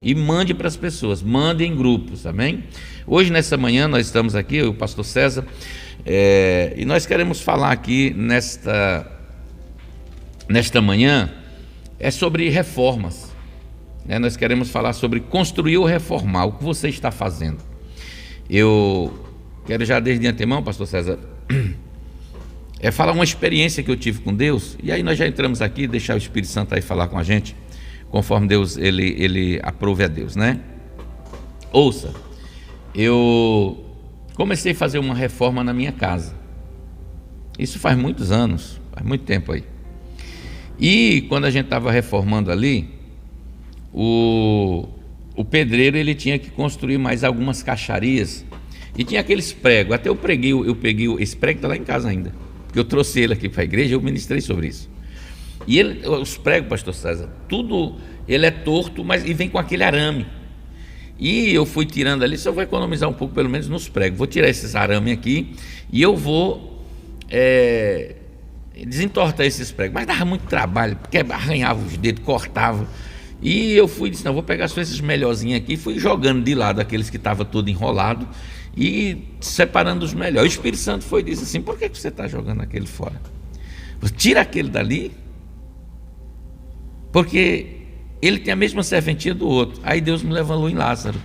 e mande para as pessoas, mande em grupos, amém? Hoje, nessa manhã, nós estamos aqui, eu e o pastor César, e nós queremos falar aqui nesta manhã, sobre reformas, né? Nós queremos falar sobre construir ou reformar, o que você está fazendo. Eu quero já desde antemão, pastor César, falar uma experiência que eu tive com Deus, e aí nós já entramos aqui, deixar o Espírito Santo aí falar com a gente, conforme Deus, ele aprove a Deus, né? Ouça, eu comecei a fazer uma reforma na minha casa, isso faz muitos anos, faz muito tempo aí, e quando a gente estava reformando ali, o pedreiro, ele tinha que construir mais algumas caixarias, e tinha aqueles pregos, até eu peguei esse prego, está lá em casa ainda, porque eu trouxe ele aqui para a igreja, eu ministrei sobre isso. E os pregos, pastor César, tudo, ele é torto, mas e vem com aquele arame. E eu fui tirando ali, só vou economizar um pouco, pelo menos nos pregos. Vou tirar esses arames aqui e eu vou desentortar esses pregos. Mas dava muito trabalho, porque arranhava os dedos, cortava. E eu disse, não, vou pegar só esses melhorzinhos aqui, fui jogando de lado aqueles que estavam todo enrolado e separando os melhores. O Espírito Santo foi e disse assim, por que você está jogando aquele fora? Tira aquele dali, porque ele tem a mesma serventia do outro. Aí Deus me levou em Lázaro.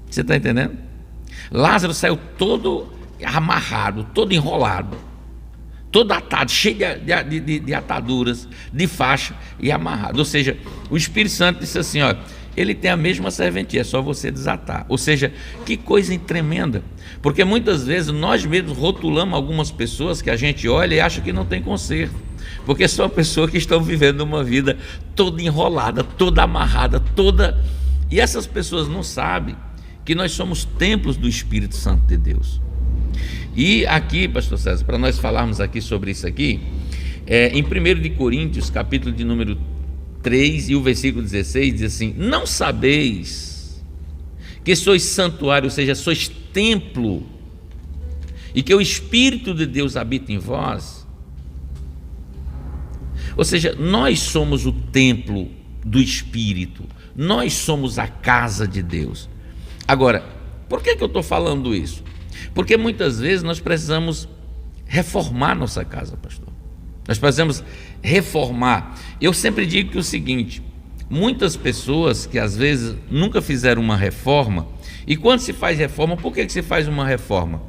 Você está entendendo? Lázaro saiu todo amarrado, todo enrolado, todo atado, cheio de ataduras, de faixa e amarrado. Ou seja, o Espírito Santo disse assim, ó, ele tem a mesma serventia, é só você desatar. Ou seja, que coisa tremenda, porque muitas vezes nós mesmos rotulamos algumas pessoas que a gente olha e acha que não tem conserto, porque são pessoas que estão vivendo uma vida toda enrolada, toda amarrada, e essas pessoas não sabem que nós somos templos do Espírito Santo de Deus. E aqui, pastor César, para nós falarmos aqui sobre isso aqui, em 1 de Coríntios, capítulo de número 3 e o versículo 16, diz assim, não sabeis que sois santuário, ou seja, sois templo, e que o Espírito de Deus habita em vós? Ou seja, nós somos o templo do Espírito, nós somos a casa de Deus. Agora, por que eu estou falando isso? Porque muitas vezes nós precisamos reformar nossa casa, pastor. Nós precisamos reformar. Eu sempre digo que o seguinte, muitas pessoas que às vezes nunca fizeram uma reforma, e quando se faz reforma, por que se faz uma reforma?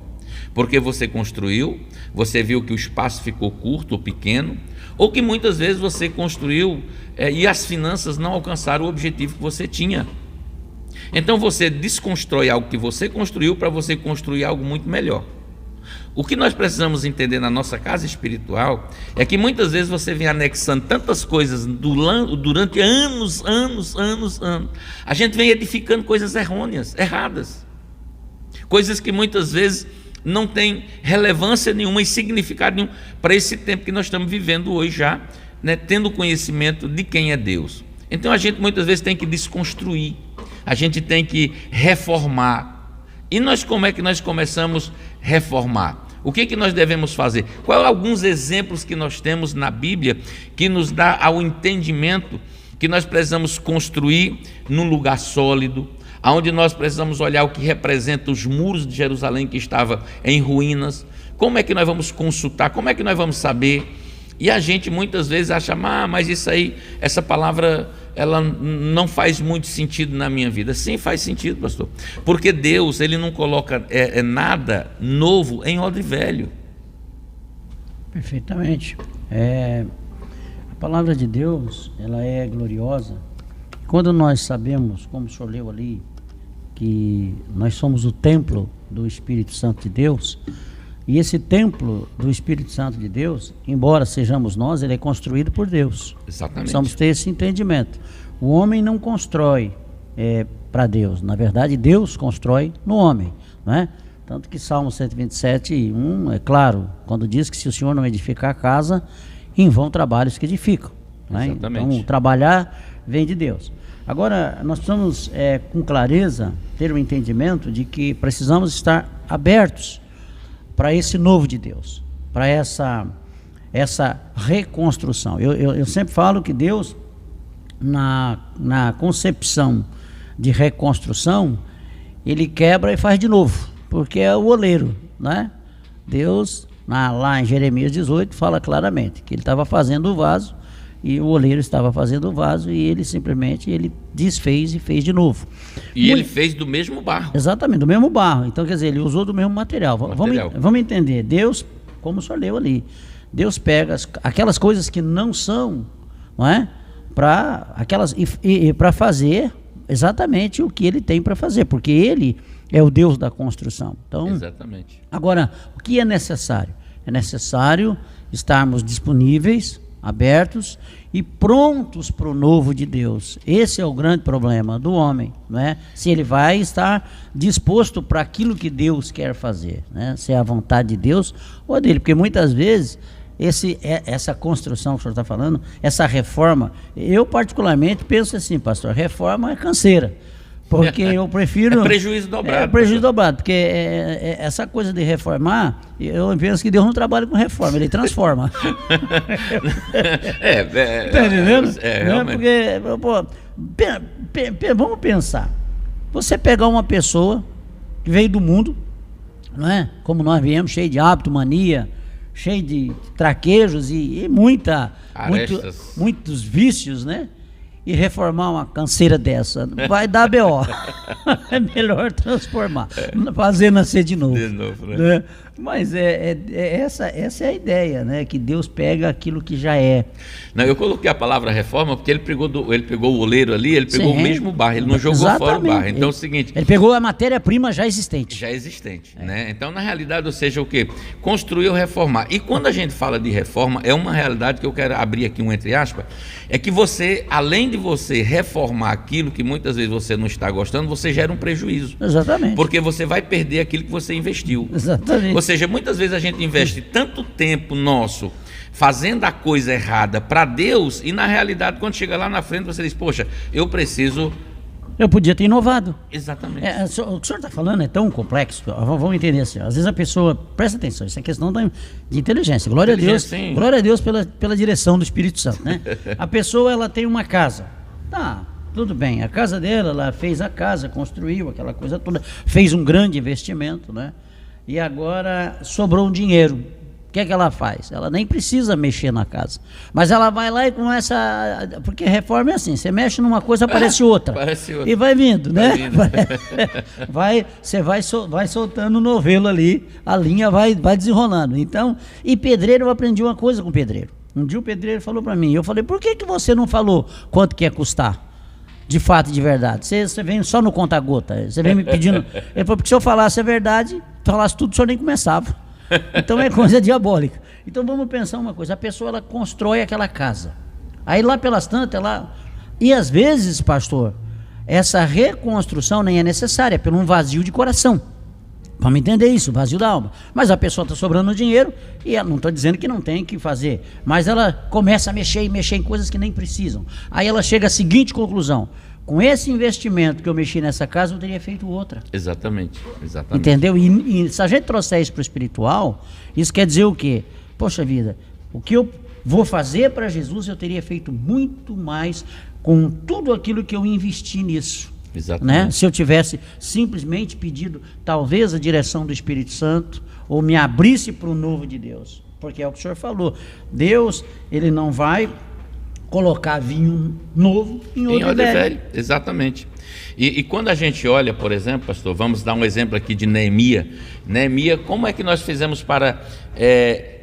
Porque você construiu, você viu que o espaço ficou curto ou pequeno, ou que muitas vezes você construiu e as finanças não alcançaram o objetivo que você tinha. Então você desconstrói algo que você construiu para você construir algo muito melhor. O que nós precisamos entender na nossa casa espiritual é que muitas vezes você vem anexando tantas coisas durante anos. A gente vem edificando coisas erradas. Coisas que muitas vezes não tem relevância nenhuma e significado nenhum para esse tempo que nós estamos vivendo hoje já, né, tendo conhecimento de quem é Deus. Então a gente muitas vezes tem que desconstruir, a gente tem que reformar. E como é que nós começamos a reformar? O que nós devemos fazer? Quais alguns exemplos que nós temos na Bíblia que nos dá ao entendimento que nós precisamos construir num lugar sólido, onde nós precisamos olhar o que representa os muros de Jerusalém que estava em ruínas? Como é que nós vamos consultar? Como é que nós vamos saber? E a gente muitas vezes acha, mas isso aí, essa palavra, ela não faz muito sentido na minha vida. Sim, faz sentido, pastor, porque Deus, ele não coloca nada novo em odre velho. Perfeitamente. A palavra de Deus, ela é gloriosa. Quando nós sabemos, como o senhor leu ali, que nós somos o templo do Espírito Santo de Deus, e esse templo do Espírito Santo de Deus, embora sejamos nós, ele é construído por Deus. Exatamente. Precisamos ter esse entendimento. O homem não constrói para Deus. Na verdade, Deus constrói no homem, né? Tanto que Salmo 127:1 é claro, quando diz que se o Senhor não edificar a casa, em vão trabalhos que edificam, né? Exatamente. Então, trabalhar vem de Deus. Agora, nós precisamos, com clareza, ter um entendimento de que precisamos estar abertos para esse novo de Deus, para essa reconstrução. Eu sempre falo que Deus na concepção de reconstrução, ele quebra e faz de novo, porque é o oleiro, né? Deus, lá em Jeremias 18, fala claramente que ele estava fazendo o vaso, e o oleiro estava fazendo o vaso, e ele simplesmente desfez e fez de novo. E ele fez do mesmo barro. Exatamente, do mesmo barro. Então, quer dizer, ele usou do mesmo material. Vamos entender, Deus, como o senhor leu ali, Deus pega aquelas coisas que não são, não é? Para fazer exatamente o que ele tem para fazer, porque ele é o Deus da construção. Então, exatamente. Agora, o que é necessário? É necessário estarmos disponíveis, abertos e prontos para o novo de Deus. Esse é o grande problema do homem, não é? Se ele vai estar disposto para aquilo que Deus quer fazer, né? Se é a vontade de Deus ou a dele, porque muitas vezes essa construção que o senhor está falando, essa reforma, eu particularmente penso assim, pastor, reforma é canseira, porque eu prefiro... É prejuízo dobrado. É prejuízo dobrado, porque essa coisa de reformar, eu penso que Deus não trabalha com reforma, ele transforma. Tá entendendo? Porque, vamos pensar, você pegar uma pessoa que veio do mundo, não é? Como nós viemos, cheio de hábito, mania, cheio de traquejos e muitos vícios, né? E reformar uma canseira dessa vai dar BO. É melhor transformar, fazer nascer de novo. Né? Mas essa é a ideia, né? Que Deus pega aquilo que já é. Não, eu coloquei a palavra reforma porque ele pegou o oleiro ali, ele pegou o mesmo barro, ele não jogou fora o barro. Então é o seguinte... Ele pegou a matéria-prima já existente. Né? Então, na realidade, ou seja, o quê? Construir ou reformar. E quando a gente fala de reforma, é uma realidade que eu quero abrir aqui entre aspas, é que você, além de você reformar aquilo que muitas vezes você não está gostando, você gera um prejuízo. Exatamente. Porque você vai perder aquilo que você investiu. Exatamente. Ou seja, muitas vezes a gente investe tanto tempo nosso fazendo a coisa errada para Deus, e na realidade, quando chega lá na frente, você diz, poxa, eu podia ter inovado. Exatamente. O que o senhor está falando é tão complexo, vamos entender assim, às vezes a pessoa, presta atenção, isso é questão de inteligência, glória a Deus pela direção do Espírito Santo, né? A pessoa, ela tem uma casa, tá, tudo bem, a casa dela, ela fez a casa, construiu aquela coisa toda, fez um grande investimento, né? E agora sobrou um dinheiro. O que é que ela faz? Ela nem precisa mexer na casa, mas ela vai lá e começa porque reforma é assim, você mexe numa coisa, aparece outra, e vai vindo, né? Você vai soltando o novelo ali, a linha vai desenrolando. Então, e pedreiro, eu aprendi uma coisa com o pedreiro. Um dia o pedreiro falou para mim, eu falei, por que você não falou quanto que ia custar? De fato e de verdade, você vem só no conta-gota, você vem me pedindo. Ele falou, porque se eu falasse a verdade, falasse tudo, o senhor nem começava. Então é coisa diabólica. Então vamos pensar uma coisa, a pessoa, ela constrói aquela casa, aí lá pelas tantas, e às vezes, pastor, essa reconstrução nem é necessária, por um vazio de coração. Vamos entender isso, vazio da alma. Mas a pessoa está sobrando dinheiro, e ela, não estou dizendo que não tem que fazer, mas ela começa a mexer em coisas que nem precisam. Aí ela chega à seguinte conclusão: com esse investimento que eu mexi nessa casa, eu teria feito outra. Exatamente. Entendeu? E se a gente trouxer isso para o espiritual, isso quer dizer o quê? Poxa vida, o que eu vou fazer para Jesus, eu teria feito muito mais com tudo aquilo que eu investi nisso. Exatamente. Né? Se eu tivesse simplesmente pedido talvez a direção do Espírito Santo, ou me abrisse para o novo de Deus, porque é o que o senhor falou, Deus, ele não vai colocar vinho novo em odre velho. Exatamente. E quando a gente olha, por exemplo, pastor, vamos dar um exemplo aqui de Neemias, como é que nós fizemos para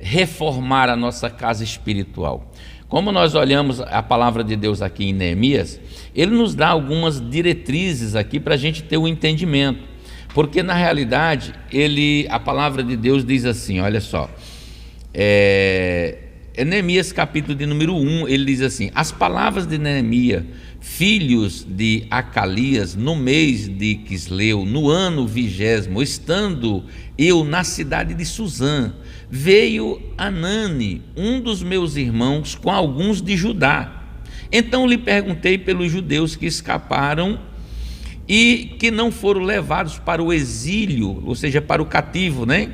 reformar a nossa casa espiritual? Como nós olhamos a palavra de Deus aqui em Neemias, ele nos dá algumas diretrizes aqui para a gente ter o entendimento, porque na realidade a palavra de Deus diz assim, olha só, Neemias capítulo de número 1, ele diz assim: as palavras de Neemias, filhos de Acalias, no mês de Quisleu, no ano 20º, estando eu na cidade de Suzã, veio Anani, um dos meus irmãos, com alguns de Judá. Então lhe perguntei pelos judeus que escaparam e que não foram levados para o exílio, ou seja, para o cativo, né?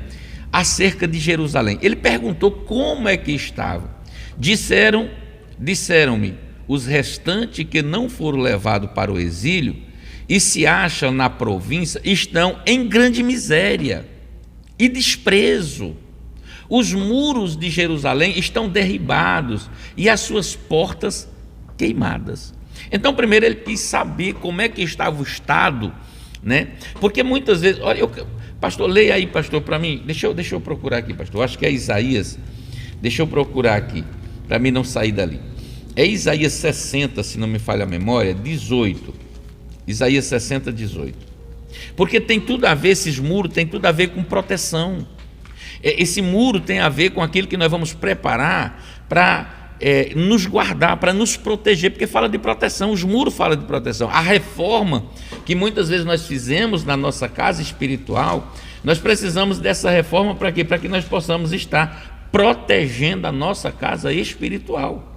Acerca de Jerusalém. Ele perguntou como é que estava. Disseram-me, os restantes que não foram levados para o exílio e se acham na província estão em grande miséria e desprezo. Os muros de Jerusalém estão derribados e as suas portas queimadas. Então, primeiro ele quis saber como é que estava o estado, né? Porque muitas vezes, olha, pastor, leia aí, pastor, para mim. Deixa eu procurar aqui, pastor. Eu acho que é Isaías. Deixa eu procurar aqui, para mim não sair dali. É Isaías 60, se não me falha a memória, 18. Isaías 60, 18. Porque tem tudo a ver, esses muros tem tudo a ver com proteção. Esse muro tem a ver com aquilo que nós vamos preparar para nos guardar, para nos proteger, porque fala de proteção, os muros falam de proteção. A reforma que muitas vezes nós fizemos na nossa casa espiritual, nós precisamos dessa reforma para quê? Para que nós possamos estar protegendo a nossa casa espiritual,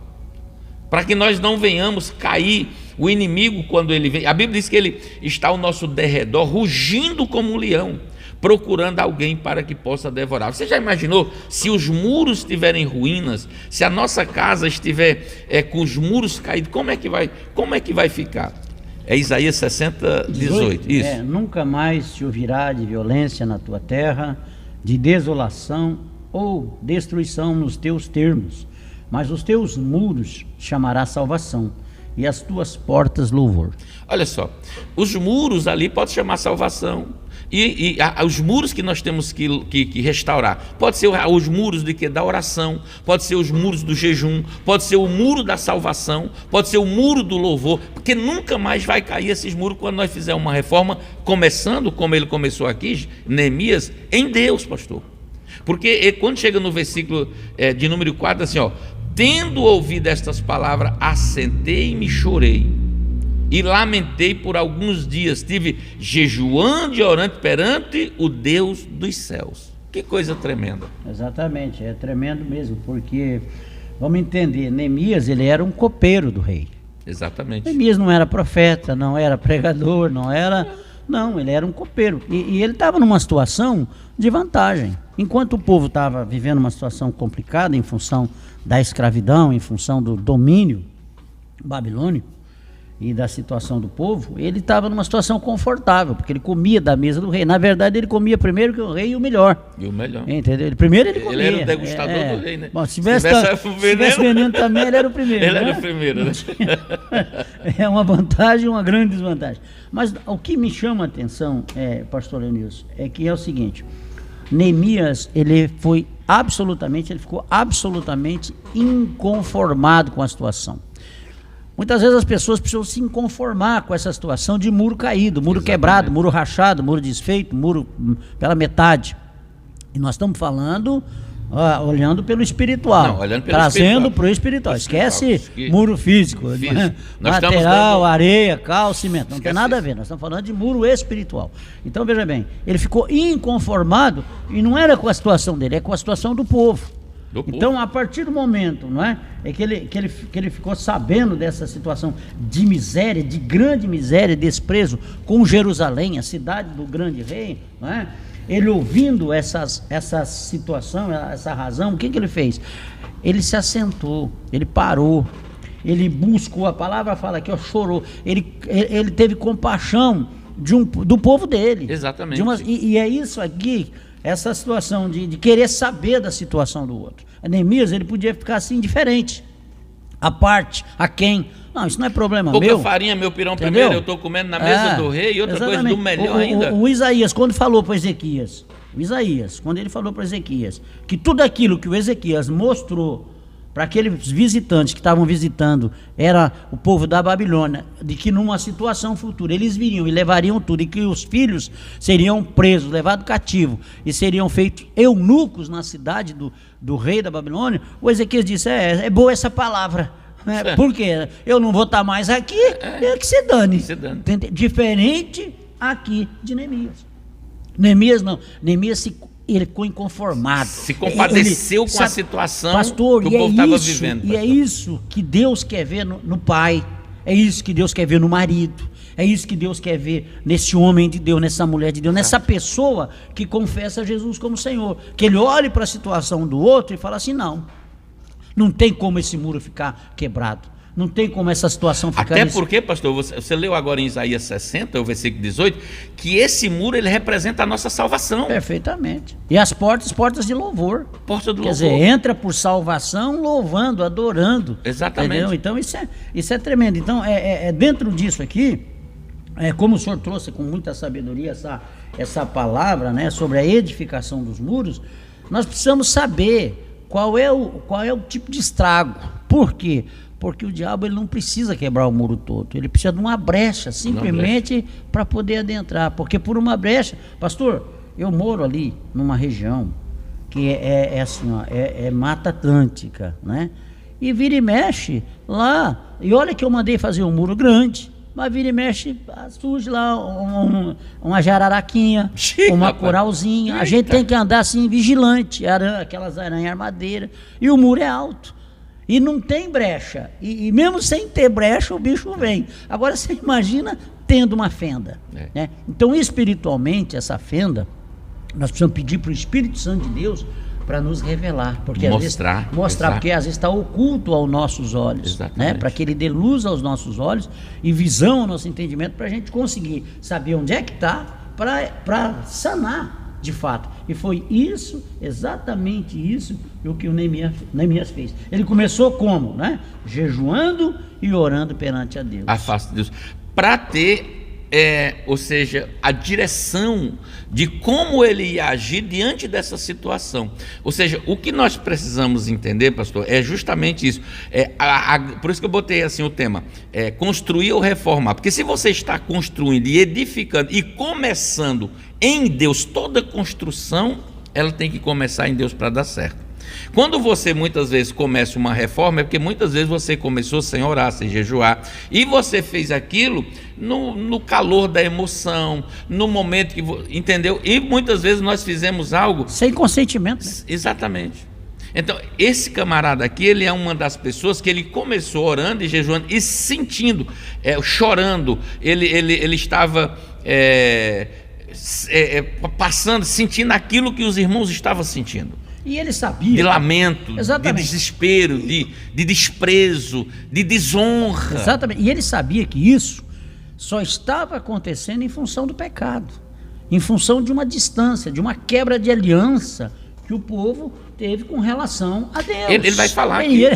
para que nós não venhamos cair. O inimigo, quando ele vem, a Bíblia diz que ele está ao nosso derredor, rugindo como um leão, procurando alguém para que possa devorar. Você já imaginou se os muros estiverem ruínas, se a nossa casa estiver com os muros caídos, como é que vai ficar? É Isaías 60, 18. Isso. Nunca mais se ouvirá de violência na tua terra, de desolação ou destruição nos teus termos, mas os teus muros chamará salvação e as tuas portas louvor. Olha só, os muros ali podem chamar salvação. E os muros que nós temos que restaurar, pode ser os muros da oração, pode ser os muros do jejum, pode ser o muro da salvação, pode ser o muro do louvor, porque nunca mais vai cair esses muros quando nós fizermos uma reforma, começando como ele começou aqui, Neemias, em Deus, pastor. Porque quando chega no versículo de número 4, assim, ó, tendo ouvido estas palavras, assentei-me e chorei, e lamentei por alguns dias, estive jejuando e orando perante o Deus dos céus. Que coisa tremenda. Exatamente, é tremendo mesmo, porque, vamos entender, Neemias, ele era um copeiro do rei. Exatamente. Neemias não era profeta, não era pregador, ele era um copeiro, e ele estava numa situação de vantagem. Enquanto o povo estava vivendo uma situação complicada, em função da escravidão, em função do domínio babilônico, e da situação do povo, ele estava numa situação confortável, porque ele comia da mesa do rei. Na verdade, ele comia primeiro que o rei e o melhor. E o melhor. Entendeu? Primeiro ele comia. Ele era o degustador do rei, né? Bom, se tivesse veneno também, ele era o primeiro. Ele era o primeiro, né? É uma vantagem e uma grande desvantagem. Mas o que me chama a atenção, pastor Leonilson, é que é o seguinte: Neemias, ele ficou absolutamente inconformado com a situação. Muitas vezes as pessoas precisam se conformar com essa situação de muro caído, muro quebrado, muro rachado, muro desfeito, muro pela metade. E nós estamos falando, olhando pelo espiritual, trazendo para o espiritual. Esquece muro físico. Material, areia, cal, cimento. Não tem nada a ver, nós estamos falando de muro espiritual. Então veja bem, ele ficou inconformado e não era com a situação dele, é com a situação do povo. Então, a partir do momento, não é que ele ficou sabendo dessa situação de miséria, de grande miséria, desprezo com Jerusalém, a cidade do grande rei, não é? Ele ouvindo essa situação, essa razão, o que ele fez? Ele se assentou, ele parou, ele buscou, a palavra fala que chorou, ele teve compaixão do povo dele. Exatamente. E é isso aqui. Essa situação de querer saber da situação do outro. Neemias, ele podia ficar assim, indiferente, à parte, a quem. Não, isso não é problema meu. Pouca farinha, meu pirão, entendeu? Primeiro, eu estou comendo na mesa do rei, e outra exatamente. Coisa do melhor ainda. O Isaías, quando falou para Ezequias, quando ele falou para Ezequias, que tudo aquilo que o Ezequias mostrou para aqueles visitantes que estavam visitando, era o povo da Babilônia, de que numa situação futura eles viriam e levariam tudo, e que os filhos seriam presos, levados cativo, e seriam feitos eunucos na cidade do rei da Babilônia. O Ezequias disse, é boa essa palavra, né? Porque eu não vou estar mais aqui, que se dane. Diferente aqui de Neemias. Neemias não, ele ficou inconformado. Se compadeceu com a situação, pastor, que o povo estava vivendo. E é isso que Deus quer ver no pai, é isso que Deus quer ver no marido, é isso que Deus quer ver nesse homem de Deus, nessa mulher de Deus, nessa pessoa que confessa Jesus como Senhor. Que ele olhe para a situação do outro e fala assim, não tem como esse muro ficar quebrado. Não tem como essa situação ficar... Até porque, pastor, você leu agora em Isaías 60, o versículo 18, que esse muro ele representa a nossa salvação. Perfeitamente. E as portas de louvor. Porta do Quer louvor. dizer, entra por salvação, louvando, adorando. Exatamente. Entendeu? Então isso é tremendo. Então, dentro disso aqui, como o senhor trouxe com muita sabedoria essa palavra, né, sobre a edificação dos muros, nós precisamos saber qual é o tipo de estrago. Por quê? Porque o diabo ele não precisa quebrar o muro todo, ele precisa de uma brecha, simplesmente para poder adentrar. Porque por uma brecha, pastor, eu moro ali numa região que é assim, ó, é Mata Atlântica, né? E vira e mexe lá, e olha que eu mandei fazer um muro grande, mas vira e mexe, surge lá uma jararaquinha, uma coralzinha. A gente tem que andar assim vigilante, aquelas aranhas armadeiras, e o muro é alto. E não tem brecha. E mesmo sem ter brecha, o bicho vem. Agora você imagina tendo uma fenda. Né? Então, espiritualmente, essa fenda, nós precisamos pedir para o Espírito Santo de Deus para nos revelar. Porque mostrar, porque às vezes está oculto aos nossos olhos. Né? Para que ele dê luz aos nossos olhos e visão ao nosso entendimento, para a gente conseguir saber onde é que está, para sanar. De fato, e foi isso, exatamente isso, o que o Neemias fez. Ele começou como? Né? Jejuando e orando perante a Deus. A face de Deus. Para ter, ou seja, a direção de como ele ia agir diante dessa situação. Ou seja, o que nós precisamos entender, pastor, é justamente isso. Por isso que eu botei assim o tema, construir ou reformar. Porque se você está construindo e edificando e começando em Deus, toda construção, ela tem que começar em Deus para dar certo. Quando você muitas vezes começa uma reforma, é porque muitas vezes você começou sem orar, sem jejuar, e você fez aquilo no calor da emoção, no momento que... Entendeu? E muitas vezes nós fizemos algo... sem consentimento. Né? Exatamente. Então, esse camarada aqui, ele é uma das pessoas que ele começou orando e jejuando e sentindo, chorando, ele estava... passando, sentindo aquilo que os irmãos estavam sentindo. E ele sabia. De lamento, exatamente, de desespero, de desprezo, de desonra. Exatamente. E ele sabia que isso só estava acontecendo em função do pecado, em função de uma distância, de uma quebra de aliança que o povo teve com relação a Deus. Ele vai falar aqui.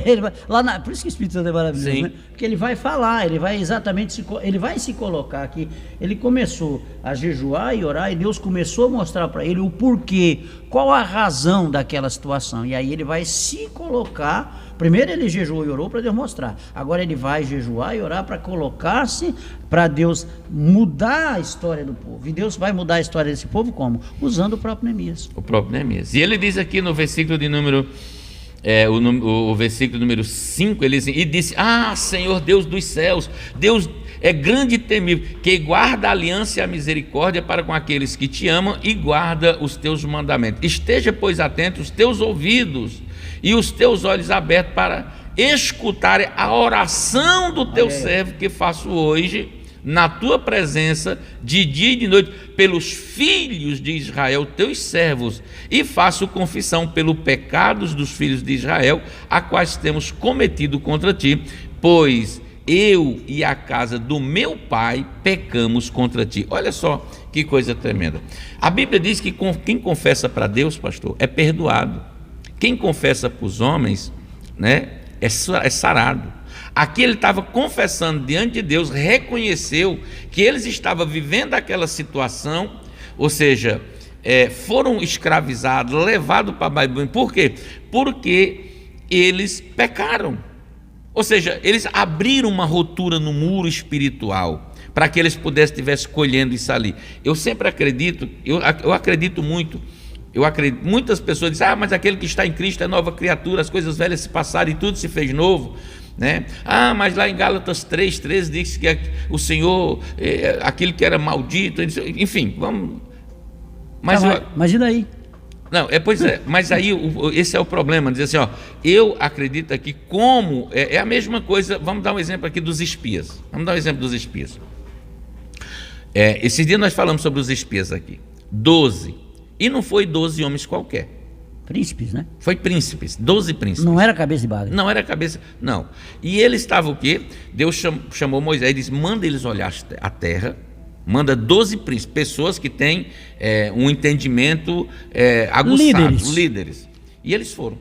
Por isso que o Espírito Santo é maravilhoso, né? Porque ele vai falar, ele vai exatamente ele vai se colocar aqui. Ele começou a jejuar e orar, e Deus começou a mostrar para ele o porquê, qual a razão daquela situação. E aí ele vai se colocar. Primeiro ele jejuou e orou para Deus mostrar. Agora ele vai jejuar e orar para colocar-se, para Deus mudar a história do povo. E Deus vai mudar a história desse povo como? Usando o próprio Neemias. O próprio Neemias. E ele diz aqui no versículo de número... o versículo número 5, ele diz, e disse: Senhor Deus dos céus, Deus é grande e temível, que guarda a aliança e a misericórdia para com aqueles que te amam e guarda os teus mandamentos. Esteja, pois, atento os teus ouvidos e os teus olhos abertos para escutarem a oração do teu servo que faço hoje na tua presença, de dia e de noite, pelos filhos de Israel, teus servos, e faço confissão pelos pecados dos filhos de Israel, a quais temos cometido contra ti, pois eu e a casa do meu pai pecamos contra ti. Olha só que coisa tremenda. A Bíblia diz que quem confessa para Deus, pastor, é perdoado. Quem confessa para os homens, né, é sarado. Aqui ele estava confessando diante de Deus, reconheceu que eles estavam vivendo aquela situação, ou seja, foram escravizados, levados para Babilônia. Por quê? Porque eles pecaram. Ou seja, eles abriram uma rotura no muro espiritual, para que eles estivessem colhendo isso ali. Eu sempre acredito, eu acredito muito, muitas pessoas dizem, mas aquele que está em Cristo é nova criatura, as coisas velhas se passaram e tudo se fez novo, né? Mas lá em Gálatas 3:13 diz que o Senhor, aquele que era maldito, enfim, vamos... Imagina aí. Não, pois é, mas aí esse é o problema, dizer assim, eu acredito aqui como, é a mesma coisa, vamos dar um exemplo aqui dos espias, Esse dia nós falamos sobre os espias aqui, 12, e não foi 12 homens qualquer, Príncipes, né? Foi príncipes, 12 príncipes. Não era cabeça de bagre. Não era cabeça, não. E ele estava o quê? Deus chamou Moisés e disse: manda eles olhar a terra, manda 12 príncipes, pessoas que têm um entendimento aguçado, líderes. E eles foram.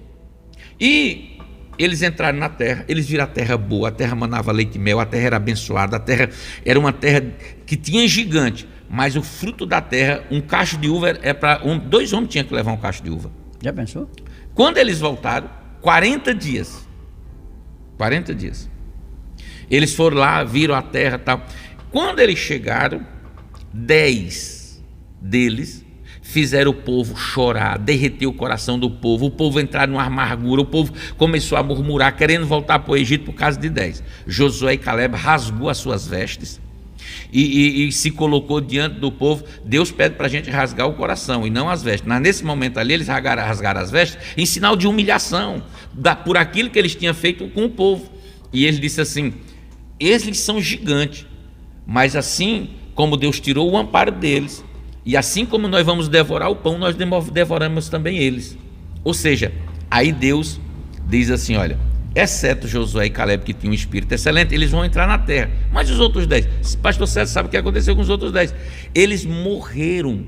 E eles entraram na terra, eles viram a terra boa, a terra manava leite e mel, a terra era abençoada, a terra era uma terra que tinha gigante, mas o fruto da terra, um cacho de uva é para 2 homens tinham que levar um cacho de uva. Já pensou? Quando eles voltaram, 40 dias. 40 dias. Eles foram lá, viram a terra e tal. Quando eles chegaram, 10 deles fizeram o povo chorar, derreter o coração do povo. O povo entrar numa amargura, o povo começou a murmurar, querendo voltar para o Egito por causa de 10. Josué e Caleb rasgou as suas vestes e se colocou diante do povo. Deus pede para a gente rasgar o coração e não as vestes. Mas nesse momento ali eles rasgaram as vestes em sinal de humilhação por aquilo que eles tinham feito com o povo. E ele disse assim: eles são gigantes, mas assim como Deus tirou o amparo deles, e assim como nós vamos devorar o pão, nós devoramos também eles. Ou seja, aí Deus diz assim: olha, exceto Josué e Caleb, que tinham um espírito excelente, eles vão entrar na terra. Mas os outros 10, pastor César sabe o que aconteceu com os outros 10? Eles morreram.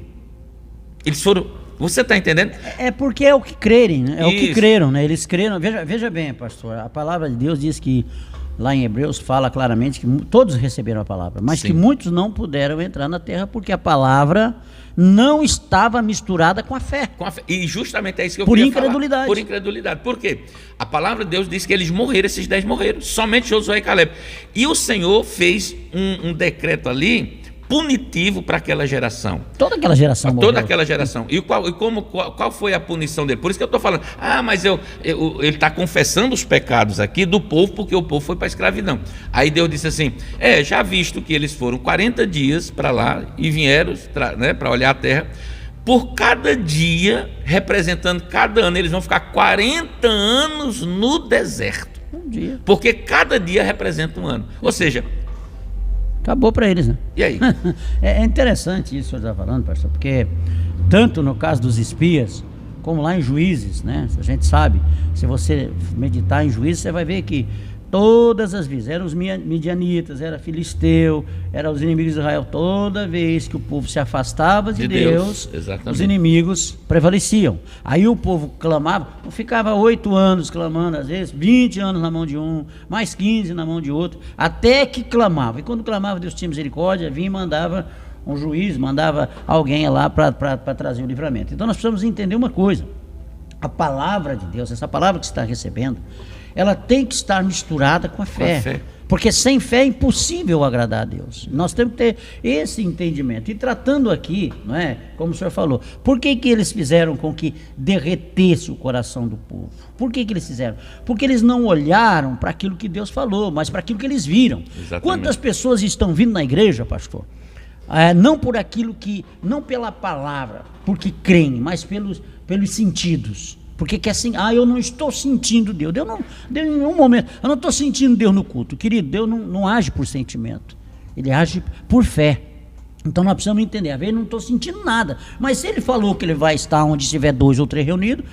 Eles foram... Você está entendendo? É porque é o que crerem, né? É Isso. o que creram, né? Eles creram. Veja bem, pastor, a palavra de Deus diz que, lá em Hebreus, fala claramente que todos receberam a palavra, mas Sim. que muitos não puderam entrar na terra porque a palavra não estava misturada com a fé. E justamente é isso que eu Por queria incredulidade. falar. Por incredulidade. Por quê? A palavra de Deus diz que eles morreram, esses 10 morreram, somente Josué e Caleb. E o Senhor fez um decreto ali punitivo para aquela geração. Toda aquela geração morreu. Toda aquela geração. E qual foi a punição dele? Por isso que eu estou falando, mas ele está confessando os pecados aqui do povo, porque o povo foi para a escravidão. Aí Deus disse assim: já visto que eles foram 40 dias para lá e vieram para olhar a terra, por cada dia, representando cada ano, eles vão ficar 40 anos no deserto. Um dia. Porque cada dia representa um ano. Ou seja, acabou para eles, né? E aí? É interessante isso que o senhor está falando, pastor, porque tanto no caso dos espias, como lá em Juízes, né? A gente sabe, se você meditar em Juízes, você vai ver que todas as vezes, eram os midianitas, era filisteu, eram os inimigos de Israel. Toda vez que o povo se afastava de Deus, os inimigos prevaleciam. Aí o povo clamava, ficava 8 anos clamando, às vezes 20 anos na mão de um, mais 15 na mão de outro, até que clamava. E quando clamava, Deus tinha misericórdia, vinha e mandava um juiz, mandava alguém lá para trazer o livramento. Então nós precisamos entender uma coisa: a palavra de Deus, essa palavra que você está recebendo, ela tem que estar misturada com a fé. Porque sem fé é impossível agradar a Deus. Nós temos que ter esse entendimento. E tratando aqui, não é, como o senhor falou, por que eles fizeram com que derretesse o coração do povo? Por que eles fizeram? Porque eles não olharam para aquilo que Deus falou, mas para aquilo que eles viram. Exatamente. Quantas pessoas estão vindo na igreja, pastor? Não por aquilo que, não pela palavra, porque creem, mas pelos sentidos. Porque que assim, eu não estou sentindo Deus. Deus em nenhum momento, eu não estou sentindo Deus no culto. Querido, Deus não age por sentimento, Ele age por fé. Então nós precisamos entender, às vezes não estou sentindo nada, mas se Ele falou que Ele vai estar onde estiver 2 ou 3 reunidos,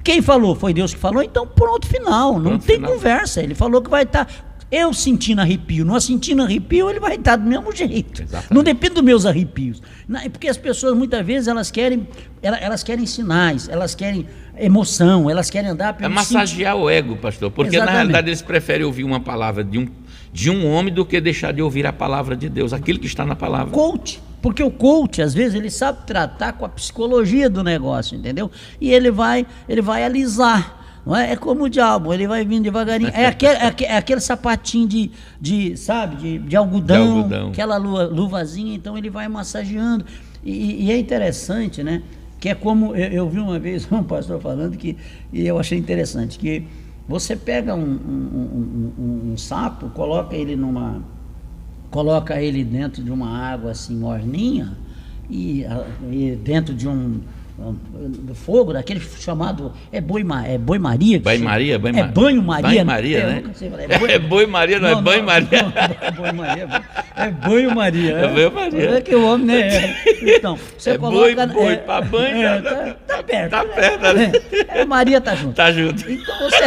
quem falou? Foi Deus que falou, então pronto, final, não tem conversa. Ele falou que vai estar, eu sentindo arrepio, não sentindo arrepio, Ele vai estar do mesmo jeito. Exatamente. Não depende dos meus arrepios. Porque as pessoas muitas vezes elas querem sinais, elas querem emoção, elas querem andar pelo massagear o ego, pastor, porque Exatamente. Na realidade eles preferem ouvir uma palavra de um homem do que deixar de ouvir a palavra de Deus, aquilo que está na palavra. Coach, porque o coach às vezes ele sabe tratar com a psicologia do negócio, entendeu? E ele vai alisar. Não é? É como o diabo, ele vai vindo devagarinho. É aquele sapatinho de algodão, aquela luvazinha, então ele vai massageando. E é interessante, né? Que é como eu vi uma vez um pastor falando e eu achei interessante, que você pega um sapo, coloca ele dentro de uma água assim morninha e dentro de um do fogo, daquele chamado banho-maria. Banho-maria? É banho-maria. Banho-maria, né? É banho-maria, não é banho-maria. É banho-maria. É banho-maria. É que o homem, né? Então, você coloca... boi para banho. Tá perto. Tá perto ali. Maria tá junto. Tá junto. Então você...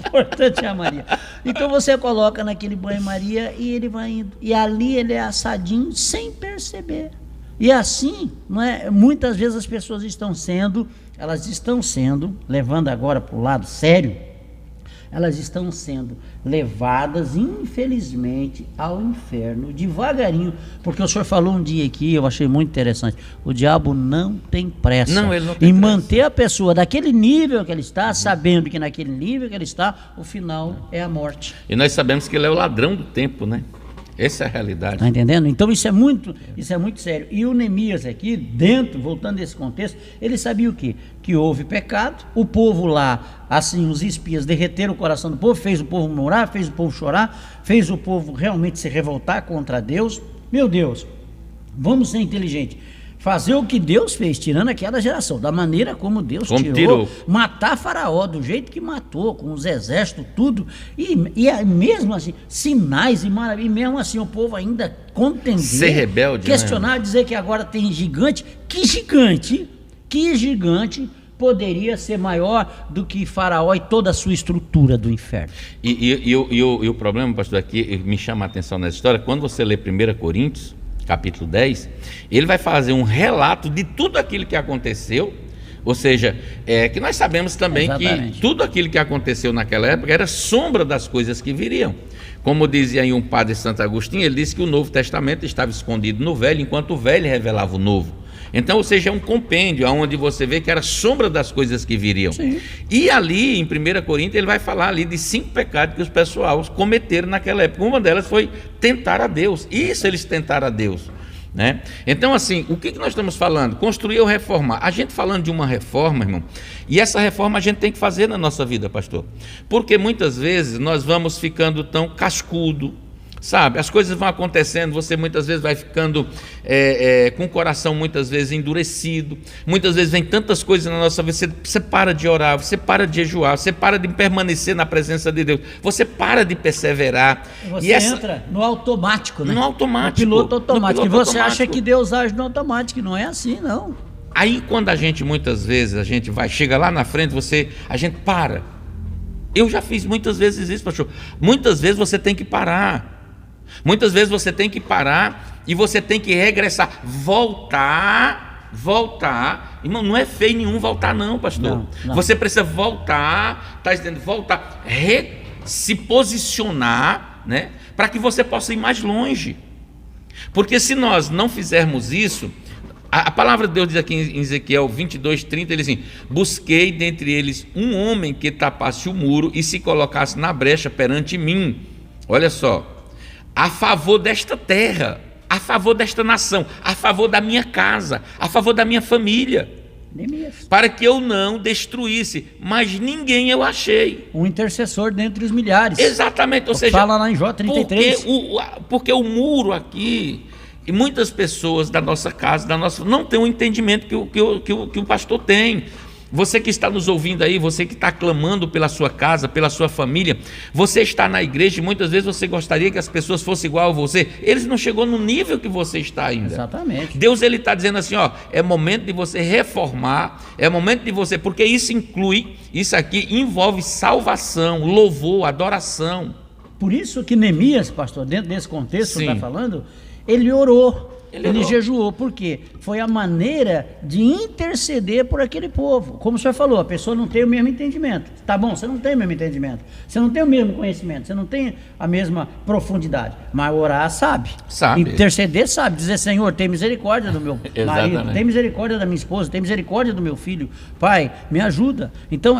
Importante é a Maria. Então você coloca naquele banho-maria e ele vai indo. E ali ele é assadinho sem perceber. E assim, não é? Muitas vezes as pessoas elas estão sendo, levando agora para o lado sério, elas estão sendo levadas, infelizmente, ao inferno, devagarinho, porque o senhor falou um dia aqui, eu achei muito interessante, o diabo não tem pressa ele não tem em pressa. manter a pessoa daquele nível que ele está, sabendo que naquele nível que ele está, o final é a morte. E nós sabemos que ele é o ladrão do tempo, né? Essa é a realidade. Está entendendo? Então isso é muito sério. E o Neemias aqui, voltando desse contexto, ele sabia o quê? Que houve pecado, o povo lá, assim, os espias derreteram o coração do povo, fez o povo morar, fez o povo chorar, fez o povo realmente se revoltar contra Deus. Meu Deus, vamos ser inteligentes. Fazer o que Deus fez, tirando aquela geração, da maneira como Deus tirou, matar Faraó do jeito que matou, com os exércitos, tudo, e mesmo assim, sinais e maravilhas, mesmo assim o povo ainda contender, ser rebelde, questionar, né? Dizer que agora tem gigante, que gigante poderia ser maior do que Faraó e toda a sua estrutura do inferno. E o problema, pastor, aqui me chama a atenção nessa história, quando você lê 1 Coríntios, capítulo 10, ele vai fazer um relato de tudo aquilo que aconteceu, ou seja, que nós sabemos também Exatamente. Que tudo aquilo que aconteceu naquela época era sombra das coisas que viriam. Como dizia aí um padre Santo Agostinho, ele disse que o Novo Testamento estava escondido no Velho, enquanto o Velho revelava o Novo. Então, ou seja, é um compêndio onde você vê que era sombra das coisas que viriam. Sim. E ali, em 1 Coríntios, ele vai falar ali de 5 pecados que os pessoal cometeram naquela época. Uma delas foi tentar a Deus. Isso eles tentaram a Deus, né? Então, assim, o que nós estamos falando? Construir ou reformar? A gente falando de uma reforma, irmão, e essa reforma a gente tem que fazer na nossa vida, pastor. Porque muitas vezes nós vamos ficando tão cascudo, sabe, as coisas vão acontecendo, você muitas vezes vai ficando com o coração muitas vezes endurecido, muitas vezes vem tantas coisas na nossa vida, você para de orar, você para de jejuar, você para de permanecer na presença de Deus, você para de perseverar. Você entra no automático, né? No automático. No piloto automático. No piloto e você automático. acha que Deus age no automático, não é assim, não. Aí quando a gente muitas vezes, chega lá na frente, a gente para. Eu já fiz muitas vezes isso, pastor. Muitas vezes você tem que parar. Muitas vezes você tem que parar e você tem que regressar, voltar. Irmão, não é feio nenhum voltar não, pastor. Não. Você precisa voltar, tá entendendo? Voltar, se posicionar, né? Para que você possa ir mais longe. Porque se nós não fizermos isso, a palavra de Deus diz aqui em Ezequiel 22:30, ele diz assim: busquei dentre eles um homem que tapasse o muro e se colocasse na brecha perante mim. Olha só. A favor desta terra, a favor desta nação, a favor da minha casa, a favor da minha família, para que eu não destruísse, mas ninguém eu achei. Um intercessor dentre os milhares. Exatamente, ou seja, fala lá em Jó 33. Porque o muro aqui, e muitas pessoas da nossa casa, não tem o entendimento que o pastor tem. Você que está nos ouvindo aí, você que está clamando pela sua casa, pela sua família, você está na igreja e muitas vezes você gostaria que as pessoas fossem igual a você. Eles não chegou no nível que você está ainda. Exatamente. Deus, ele está dizendo assim, ó, é momento de você reformar, é momento de você, porque isso aqui envolve salvação, louvor, adoração. Por isso que Neemias, pastor, dentro desse contexto que você está Sim. falando, ele orou. Ele orou. jejuou, por quê? Foi a maneira de interceder por aquele povo. Como o senhor falou, a pessoa não tem o mesmo entendimento. Tá bom, você não tem o mesmo entendimento, você não tem o mesmo conhecimento, você não tem a mesma profundidade, mas orar sabe. Interceder sabe, dizer, Senhor, tem misericórdia do meu marido, tem misericórdia da minha esposa, tem misericórdia do meu filho, Pai, me ajuda. Então,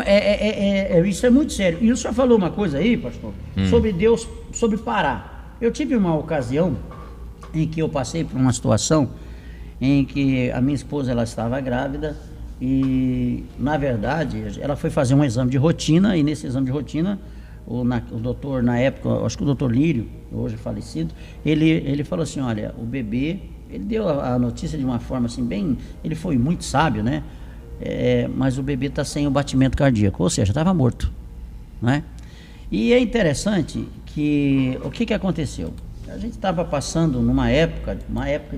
isso é muito sério. E o senhor falou uma coisa aí, pastor, sobre Deus, sobre parar. Eu tive uma ocasião em que eu passei por uma situação em que a minha esposa, ela estava grávida e, na verdade, ela foi fazer um exame de rotina e nesse exame de rotina, o doutor, na época, acho que o doutor Lírio, hoje falecido, ele falou assim, olha, o bebê Ele deu a notícia de uma forma assim, bem... Ele foi muito sábio, né? Mas o bebê está sem o batimento cardíaco, ou seja, estava morto, né? E é interessante que... O que aconteceu? A gente estava passando numa época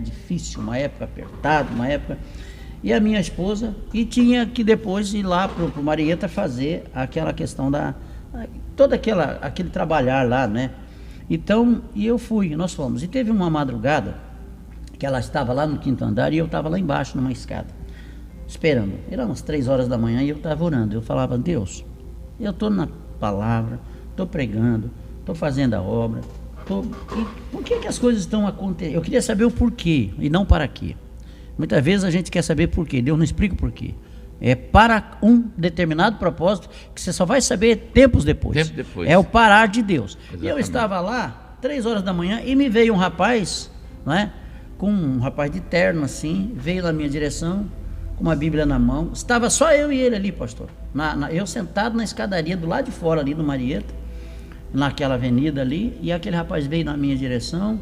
difícil, uma época apertada, uma época... E a minha esposa, e tinha que depois ir lá para o Marieta fazer aquela questão todo aquele trabalhar lá, né? Então, e eu fui, nós fomos. E teve uma madrugada que ela estava lá no 5º andar e eu estava lá embaixo numa escada, esperando. Era umas 3 horas da manhã e eu estava orando. Eu falava, Deus, eu estou na palavra, estou pregando, estou fazendo a obra. E por que as coisas estão acontecendo? Eu queria saber o porquê e não para quê. Muitas vezes a gente quer saber porquê, Deus não explica o porquê. É para um determinado propósito que você só vai saber tempos depois. É o parar de Deus. Exatamente. E eu estava lá, 3 horas da manhã, e me veio um rapaz, não é? Com um rapaz de terno assim, veio na minha direção, com uma Bíblia na mão. Estava só eu e ele ali, pastor. Eu sentado na escadaria do lado de fora ali do Marieta, naquela avenida ali, e aquele rapaz veio na minha direção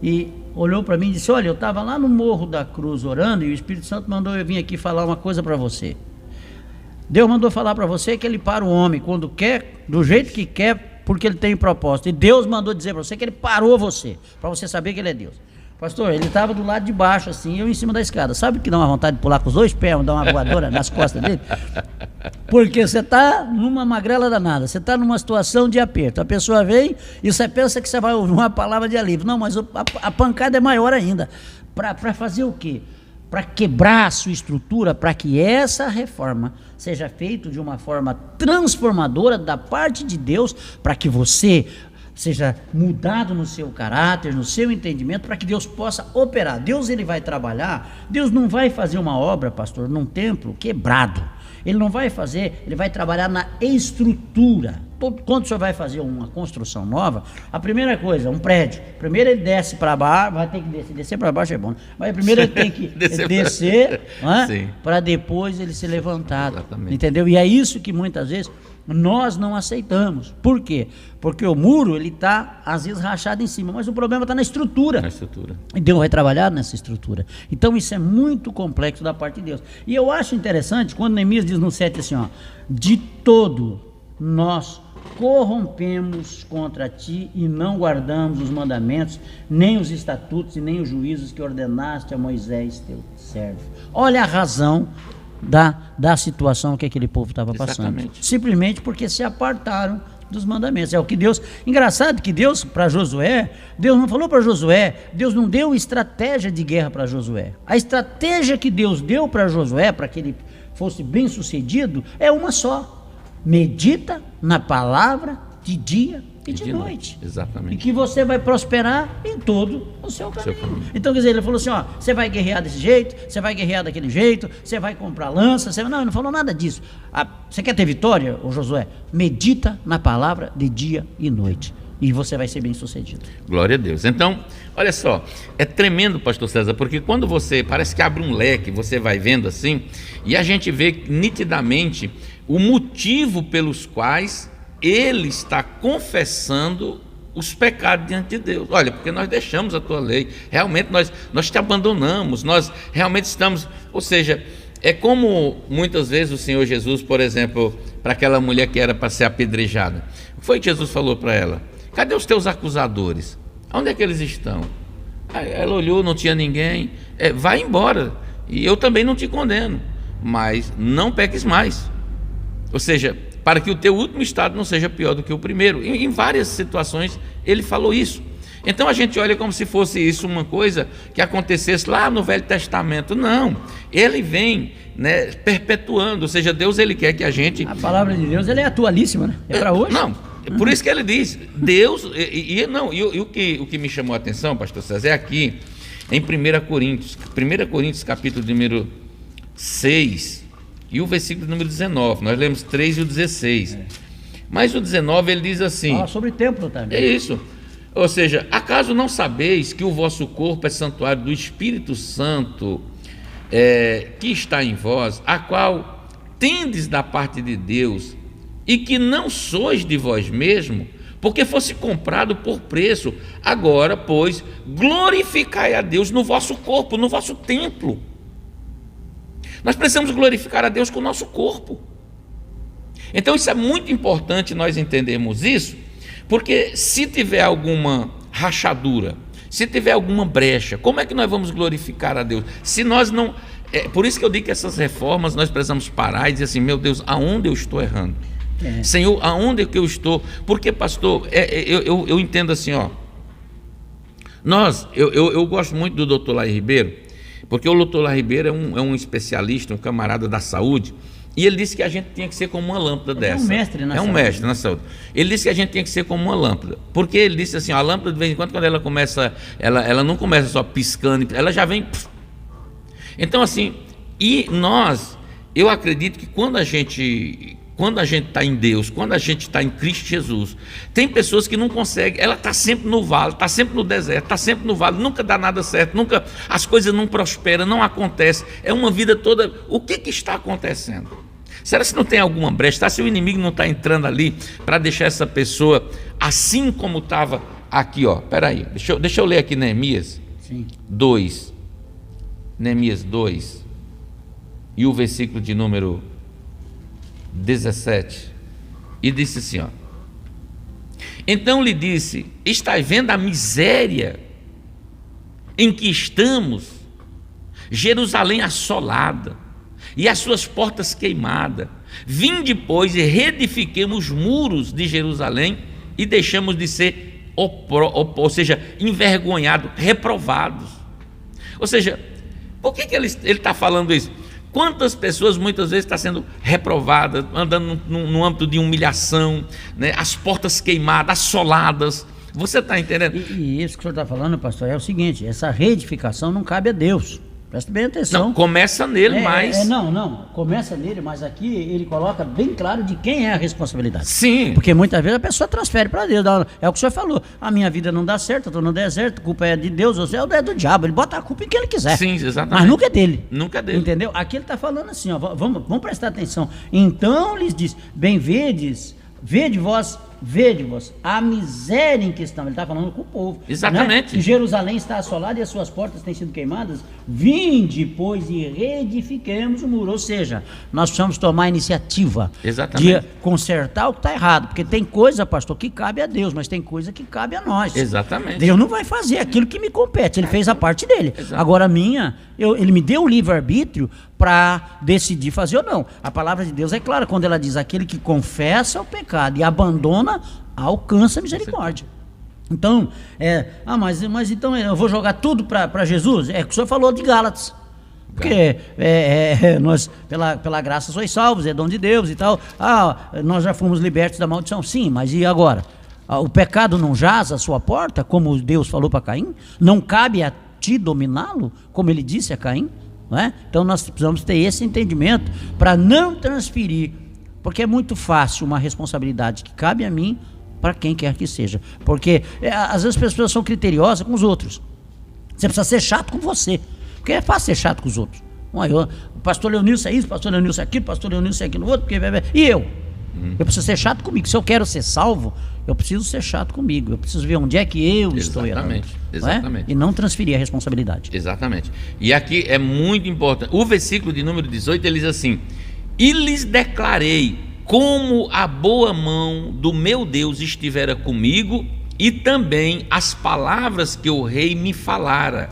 e olhou para mim e disse, olha, eu estava lá no Morro da Cruz orando e o Espírito Santo mandou eu vir aqui falar uma coisa para você. Deus mandou falar para você que ele para o homem quando quer, do jeito que quer, porque ele tem propósito. E Deus mandou dizer para você que ele parou você, para você saber que ele é Deus. Pastor, ele estava do lado de baixo assim, eu em cima da escada. Sabe que dá uma vontade de pular com os 2 pés, dar uma voadora nas costas dele? Porque você está numa magrela danada, você está numa situação de aperto. A pessoa vem e você pensa que você vai ouvir uma palavra de alívio. Não, mas a pancada é maior ainda. Para fazer o quê? Para quebrar a sua estrutura, para que essa reforma seja feita de uma forma transformadora da parte de Deus, para que você seja mudado no seu caráter, no seu entendimento, para que Deus possa operar. Deus, ele vai trabalhar. Deus não vai fazer uma obra, pastor, num templo quebrado. Ele não vai fazer, ele vai trabalhar na estrutura. Quando o senhor vai fazer uma construção nova, a primeira coisa, um prédio, primeiro ele desce para baixo, vai ter que descer para baixo é bom, mas primeiro ele tem que descer para depois ele ser levantado. Exatamente. Entendeu? E é isso que muitas vezes nós não aceitamos. Por quê? Porque o muro, ele está às vezes rachado em cima, mas o problema está na estrutura. E Deus vai trabalhar nessa estrutura. Então isso é muito complexo da parte de Deus. E eu acho interessante quando Neemias diz no 7 assim, ó, de todo nós corrompemos contra ti e não guardamos os mandamentos, nem os estatutos e nem os juízos que ordenaste a Moisés teu servo. Olha a razão da situação que aquele povo estava passando. Simplesmente porque se apartaram dos mandamentos. É o que Deus... Engraçado que Deus, para Josué, Deus não falou para Josué, Deus não deu estratégia de guerra para Josué. A estratégia que Deus deu para Josué, para que ele fosse bem sucedido, é uma só. Medita na palavra de dia e de noite. Exatamente. E que você vai prosperar em todo o seu caminho. Então, quer dizer, ele falou assim, ó, você vai guerrear desse jeito, você vai guerrear daquele jeito, você vai comprar lança, não, ele não falou nada disso. Você quer ter vitória, ô Josué? Medita na palavra de dia e noite. E você vai ser bem sucedido. Glória a Deus. Então, olha só, é tremendo, pastor César, porque quando você, parece que abre um leque, você vai vendo assim, e a gente vê nitidamente o motivo pelos quais ele está confessando os pecados diante de Deus. Olha, porque nós deixamos a tua lei, realmente nós te abandonamos, nós realmente estamos, ou seja, é como muitas vezes o Senhor Jesus, por exemplo, para aquela mulher que era para ser apedrejada, o que foi que Jesus falou para ela? Cadê os teus acusadores? Onde é que eles estão? Ela olhou, não tinha ninguém. Vai embora, e eu também não te condeno, mas não peques mais. Ou seja, para que o teu último estado não seja pior do que o primeiro. Em várias situações ele falou isso. Então a gente olha como se fosse isso uma coisa que acontecesse lá no Velho Testamento. Não, ele vem, né, perpetuando. Ou seja, Deus, ele quer que a gente... A palavra de Deus, ela é atualíssima, né? É para hoje. Não, por isso que ele diz, Deus... o que me chamou a atenção, pastor César, é aqui em 1 Coríntios capítulo número 6... E o versículo número 19, nós lemos 3 e o 16. Mas o 19 ele diz assim... Fala sobre templo também. É isso. Ou seja, acaso não sabeis que o vosso corpo é santuário do Espírito Santo que está em vós, a qual tendes da parte de Deus, e que não sois de vós mesmo, porque fosse comprado por preço. Agora, pois, glorificai a Deus no vosso corpo, no vosso templo. Nós precisamos glorificar a Deus com o nosso corpo. Então isso é muito importante nós entendermos isso, porque se tiver alguma rachadura, se tiver alguma brecha, como é que nós vamos glorificar a Deus? Se nós não... por isso que eu digo que essas reformas nós precisamos parar e dizer assim, meu Deus, aonde eu estou errando? Senhor, aonde é que eu estou? Porque, pastor, eu entendo assim, ó. Eu gosto muito do Dr. Laí Ribeiro, porque o Dr. Laí Ribeiro é um especialista, um camarada da saúde, e ele disse que a gente tinha que ser como uma lâmpada dessa. É um mestre na saúde. É um mestre na saúde. Ele disse que a gente tinha que ser como uma lâmpada, porque ele disse assim, ó, a lâmpada de vez em quando ela começa, ela não começa só piscando, ela já vem... Então assim, eu acredito que quando a gente está em Deus, quando a gente está em Cristo Jesus, tem pessoas que não conseguem, ela está sempre no vale, está sempre no deserto, está sempre no vale, nunca dá nada certo, nunca, as coisas não prosperam, não acontecem, é uma vida toda, o que está acontecendo? Será que não tem alguma brecha? Se o inimigo não está entrando ali para deixar essa pessoa assim como estava aqui, ó, peraí, deixa eu ler aqui Neemias 2, Neemias 2, e o versículo de número 17, e disse assim, ó, então lhe disse, estás vendo a miséria em que estamos, Jerusalém assolada, e as suas portas queimadas, vinde pois e reedifiquemos os muros de Jerusalém, e deixamos de ser, ou seja, envergonhados, reprovados. Ou seja, por que ele está falando isso? Quantas pessoas muitas vezes estão sendo reprovadas, andando no âmbito de humilhação, né? As portas queimadas, assoladas. Você está entendendo? E isso que o senhor está falando, pastor, é o seguinte, essa reedificação não cabe a Deus. Presta bem atenção. Não, começa nele, mas... Não, começa nele, mas aqui ele coloca bem claro de quem é a responsabilidade. Sim. Porque muitas vezes a pessoa transfere para Deus. É o que o senhor falou. A minha vida não dá certo, eu estou no deserto, a culpa é de Deus, ou seja, é do diabo. Ele bota a culpa em quem ele quiser. Sim, exatamente. Mas nunca é dele. Nunca é dele. Entendeu? Aqui ele está falando assim, ó, vamos prestar atenção. Então lhes diz, bem vede vós a miséria em que estão. Ele está falando com o povo. Exatamente. Né? Que Jerusalém está assolada e as suas portas têm sido queimadas. Vinde, pois, e reedifiquemos o muro. Ou seja, nós precisamos tomar a iniciativa de consertar o que está errado. Porque tem coisa, pastor, que cabe a Deus, mas tem coisa que cabe a nós. Exatamente. Deus não vai fazer aquilo que me compete. Ele fez a parte dele. Exato. Agora a minha, ele me deu o livre-arbítrio para decidir fazer ou não. A palavra de Deus é clara quando ela diz, aquele que confessa o pecado e abandona, alcança a misericórdia. Então, mas então eu vou jogar tudo para Jesus? É o que o senhor falou de Gálatas. Porque nós, pela graça sois salvos, é dom de Deus e tal. Nós já fomos libertos da maldição. Sim, mas e agora? O pecado não jaz à sua porta, como Deus falou para Caim? Não cabe a ti dominá-lo, como ele disse a Caim? Não é? Então nós precisamos ter esse entendimento para não transferir, porque é muito fácil uma responsabilidade que cabe a mim para quem quer que seja, porque às vezes as pessoas são criteriosas com os outros. Você precisa ser chato com você, porque é fácil ser chato com os outros. O pastor Leonilson é isso, o pastor Leonilson é aquilo, o pastor Leonilson é aquilo outro, e eu? Eu preciso ser chato comigo. Se eu quero ser salvo, eu preciso ser chato comigo. Eu preciso ver onde é que eu estou errando. Exatamente. E não transferir a responsabilidade. Exatamente. E aqui é muito importante. O versículo de número 18, ele diz assim: e lhes declarei como a boa mão do meu Deus estivera comigo, e também as palavras que o rei me falara.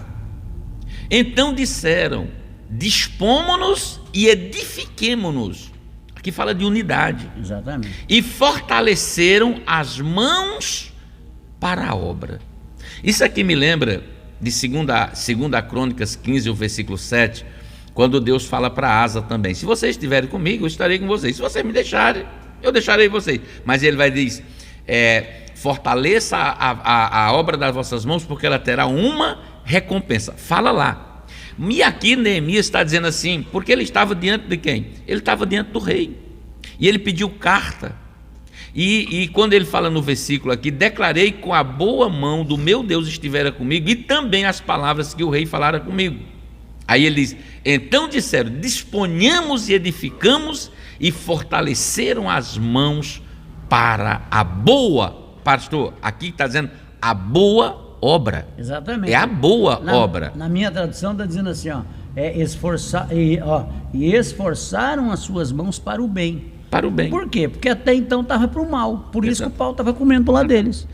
Então disseram: dispomos-nos e edifiquemo-nos. Aqui fala de unidade. Exatamente. E fortaleceram as mãos para a obra. Isso aqui me lembra de 2 Crônicas 15, o versículo 7, quando Deus fala para Asa também: se vocês estiverem comigo, eu estarei com vocês. Se vocês me deixarem, eu deixarei vocês. Mas ele vai dizer: fortaleça a obra das vossas mãos, porque ela terá uma recompensa. Fala lá. E aqui Neemias está dizendo assim, porque ele estava diante de quem? Ele estava diante do rei, e ele pediu carta, e quando ele fala no versículo aqui: declarei com a boa mão do meu Deus estivera comigo, e também as palavras que o rei falara comigo. Aí ele diz: então disseram: disponhamos e edificamos, e fortaleceram as mãos para a boa pastor, aqui está dizendo a boa obra. Exatamente. É a boa obra. Na minha tradução está dizendo assim, ó, e esforçaram as suas mãos para o bem. Para o bem. Por quê? Porque até então estava para o mal. Por isso que o pau estava comendo do lado deles.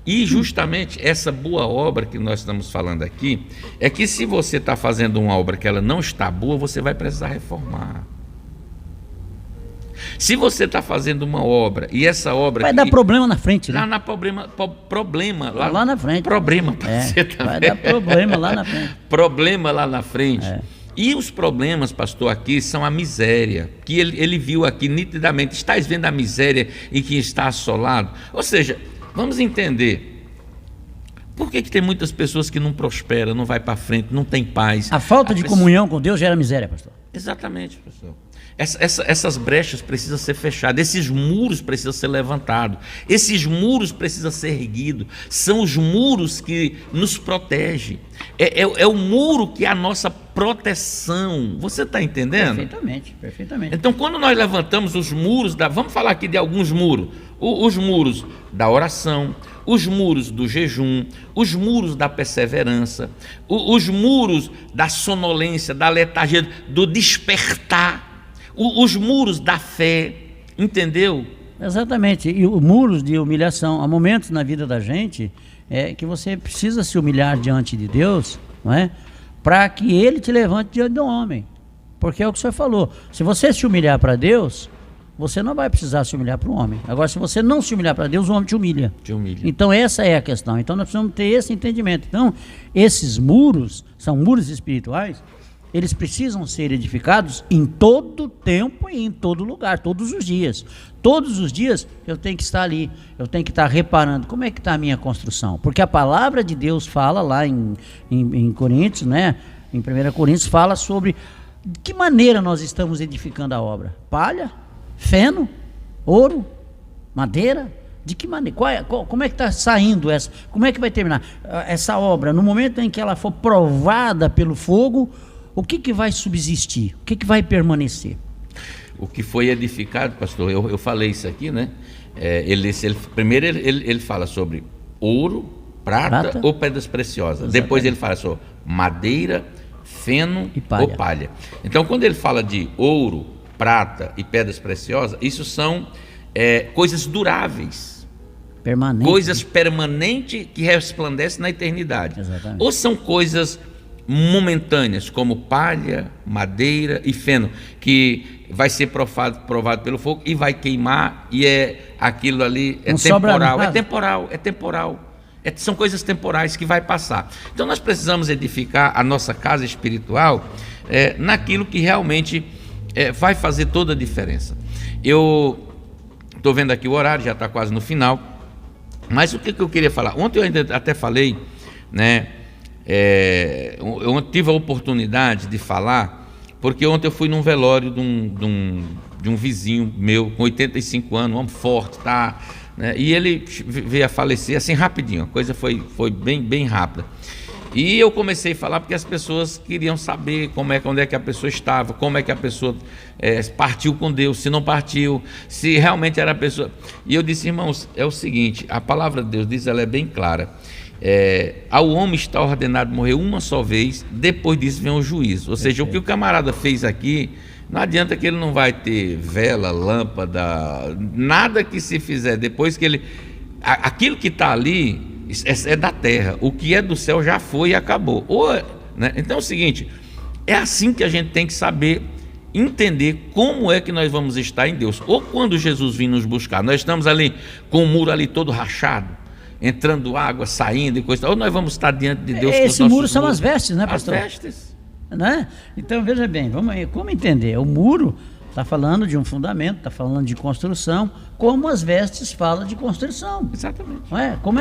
E justamente essa boa obra que nós estamos falando aqui, é que se você está fazendo uma obra que ela não está boa, você vai precisar reformar. Se você está fazendo uma obra e essa obra... Vai dar problema na frente, né? Problema lá na frente. Problema para você também. Vai dar problema lá na frente. Problema lá na frente. E os problemas, pastor, aqui são a miséria, que ele viu aqui nitidamente. Estás vendo a miséria em que está assolado? Ou seja, vamos entender, por que tem muitas pessoas que não prosperam, não vai para frente, não tem paz? A falta de comunhão com Deus gera miséria, pastor. Exatamente, pastor. Essas brechas precisam ser fechadas, esses muros precisam ser levantados, esses muros precisam ser erguidos, são os muros que nos protegem, é o muro que é a nossa proteção, você está entendendo? Perfeitamente, perfeitamente. Então, quando nós levantamos os muros, vamos falar aqui de alguns muros, os muros da oração, os muros do jejum, os muros da perseverança, os muros da sonolência, da letargia, do despertar, os muros da fé, entendeu? Exatamente, e os muros de humilhação. Há momentos na vida da gente que você precisa se humilhar diante de Deus, não é? Para que Ele te levante diante do homem, porque é o que o senhor falou, se você se humilhar para Deus, você não vai precisar se humilhar para o homem. Agora, se você não se humilhar para Deus, o homem te humilha. Então essa é a questão, então nós precisamos ter esse entendimento. Então esses muros, são muros espirituais, eles precisam ser edificados em todo tempo e em todo lugar, todos os dias. Todos os dias eu tenho que estar ali, eu tenho que estar reparando como é que está a minha construção. Porque a palavra de Deus fala lá em Coríntios, né? Em 1 Coríntios fala sobre de que maneira nós estamos edificando a obra. Palha, feno, ouro, madeira. De que maneira? Como é que está saindo essa? Como é que vai terminar essa obra? No momento em que ela for provada pelo fogo, o que vai subsistir? O que vai permanecer? O que foi edificado, pastor, eu falei isso aqui, né? Primeiro ele fala sobre ouro, prata ou pedras preciosas. Exatamente. Depois ele fala sobre madeira, feno ou palha. Então, quando ele fala de ouro, prata e pedras preciosas, isso são coisas duráveis. Coisas permanentes que resplandecem na eternidade. Exatamente. Ou são coisas momentâneas, como palha, madeira e feno, que vai ser provado pelo fogo e vai queimar, e aquilo ali é temporal. São coisas temporais que vai passar. Então nós precisamos edificar a nossa casa espiritual naquilo que realmente vai fazer toda a diferença. Eu estou vendo aqui o horário, já está quase no final, mas o que eu queria falar? Ontem eu ainda até falei, né? Eu tive a oportunidade de falar, porque ontem eu fui num velório de um vizinho meu, com 85 anos, um homem forte, tá, né? E ele veio a falecer assim rapidinho, a coisa foi bem rápida. E eu comecei a falar porque as pessoas queriam saber onde é que a pessoa estava, como é que a pessoa partiu com Deus, se não partiu, se realmente era a pessoa. E eu disse, irmãos, é o seguinte, a palavra de Deus diz, ela é bem clara. Ao homem está ordenado morrer uma só vez, depois disso vem o juízo. Ou seja, o que o camarada fez aqui, não adianta que ele não vai ter vela, lâmpada, nada que se fizer depois que ele... Aquilo que está ali é da terra, o que é do céu já foi e acabou. Né? Então é o seguinte, é assim que a gente tem que saber entender como é que nós vamos estar em Deus. Ou quando Jesus vir nos buscar, nós estamos ali com o muro ali todo rachado, entrando água, saindo e coisa, ou nós vamos estar diante de Deus. Esse muro são as vestes, né, pastor? As vestes. Né? Então veja bem, como entender? O muro está falando de um fundamento, está falando de construção, como as vestes falam de construção. Exatamente. Não é? Como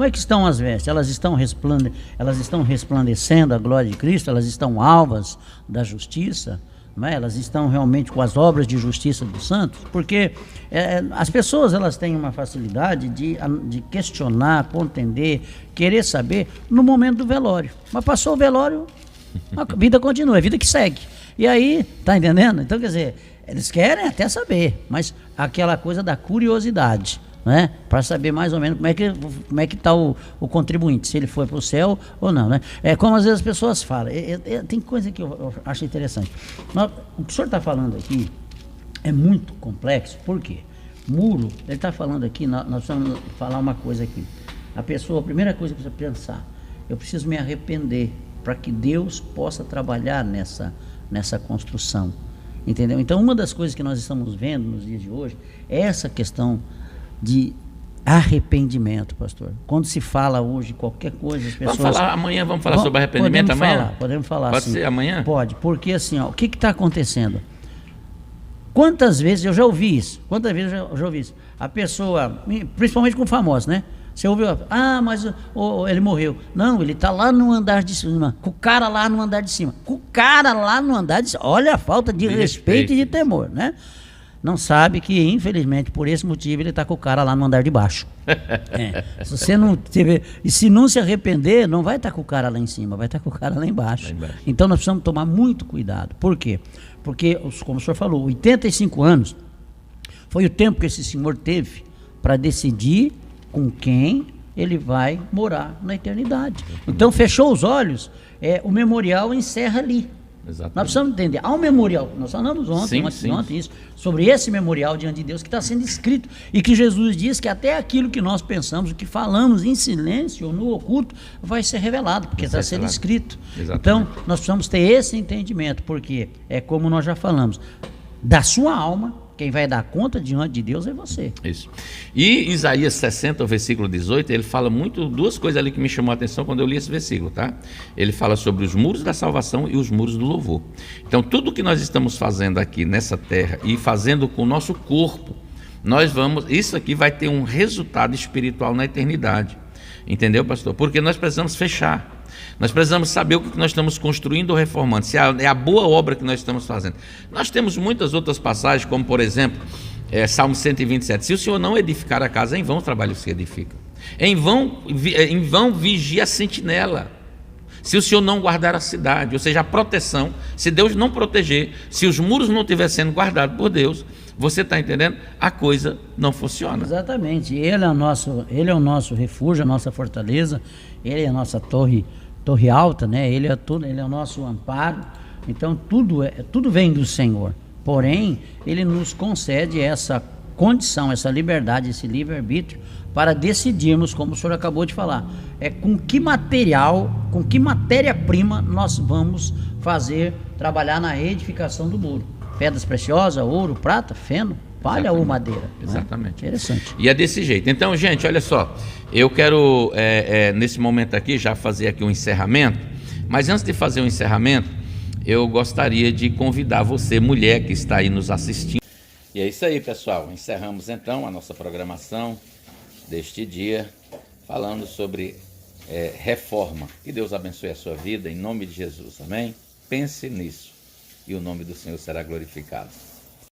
é que estão as vestes? Elas estão resplandecendo a glória de Cristo, elas estão alvas da justiça, não é? Elas estão realmente com as obras de justiça dos santos, porque as pessoas elas têm uma facilidade de questionar, contender, querer saber no momento do velório. Mas passou o velório, a vida continua, é a vida que segue. E aí, tá entendendo? Então, quer dizer, eles querem até saber, mas aquela coisa da curiosidade, né? Para saber mais ou menos como é que está o contribuinte, se ele foi para o céu ou não, né? É como às vezes as pessoas falam, tem coisa que eu acho interessante. O que o senhor está falando aqui é muito complexo, por quê? Muro, ele está falando aqui, nós vamos falar uma coisa aqui. A primeira coisa que precisa pensar, eu preciso me arrepender para que Deus possa trabalhar nessa construção, entendeu? Então, uma das coisas que nós estamos vendo nos dias de hoje é essa questão de arrependimento, pastor. Quando se fala hoje qualquer coisa, as pessoas... Vamos falar sobre arrependimento amanhã? Podemos falar. Pode ser amanhã? Pode, porque assim, ó, o que está acontecendo? Quantas vezes eu já ouvi isso? A pessoa, principalmente com famosos, né? Você ouviu, mas ele morreu. Não, ele está lá no andar de cima, com o cara lá no andar de cima. Olha a falta de respeito e de temor, né? Não sabe que, infelizmente, por esse motivo, ele está com o cara lá no andar de baixo. Se você não tiver, e se não se arrepender, não vai estar com o cara lá em cima, vai estar com o cara lá embaixo. Então nós precisamos tomar muito cuidado. Por quê? Porque, como o senhor falou, 85 anos foi o tempo que esse senhor teve para decidir com quem ele vai morar na eternidade. Então fechou os olhos, o memorial encerra ali. Exatamente. Nós precisamos entender, há um memorial, nós falamos ontem isso, sobre esse memorial diante de Deus que está sendo escrito, e que Jesus diz que até aquilo que nós pensamos, o que falamos em silêncio ou no oculto, vai ser revelado, porque está sendo escrito. Exatamente. Então, nós precisamos ter esse entendimento, porque é como nós já falamos, da sua alma, quem vai dar conta diante de Deus é você. Isso. E Isaías 60, versículo 18, ele fala duas coisas ali que me chamou a atenção quando eu li esse versículo, tá? Ele fala sobre os muros da salvação e os muros do louvor. Então, tudo que nós estamos fazendo aqui nessa terra e fazendo com o nosso corpo, isso aqui vai ter um resultado espiritual na eternidade. Entendeu, pastor? Porque nós precisamos fechar. Nós precisamos saber o que nós estamos construindo ou reformando, se é a boa obra que nós estamos fazendo. Nós temos muitas outras passagens, como por exemplo, Salmo 127. Se o Senhor não edificar a casa, em vão trabalha o que edifica. Em vão vigia a sentinela. Se o Senhor não guardar a cidade, ou seja, a proteção, se Deus não proteger, se os muros não estiverem sendo guardados por Deus, você está entendendo? A coisa não funciona. Exatamente. Ele é o nosso refúgio, a nossa fortaleza, ele é a nossa torre alta, né? Ele é o nosso amparo. Então tudo vem do Senhor. Porém, ele nos concede essa condição, essa liberdade, esse livre-arbítrio para decidirmos, como o senhor acabou de falar, com que matéria-prima nós vamos trabalhar na reedificação do muro. Pedras preciosas, ouro, prata, feno, palha ou madeira. Exatamente. Né? Interessante. E é desse jeito. Então, gente, olha só, eu quero nesse momento aqui já fazer aqui um encerramento, mas antes de fazer o encerramento, eu gostaria de convidar você, mulher que está aí nos assistindo. E é isso aí, pessoal. Encerramos então a nossa programação deste dia, falando sobre reforma. Que Deus abençoe a sua vida, em nome de Jesus, amém? Pense nisso e o nome do Senhor será glorificado.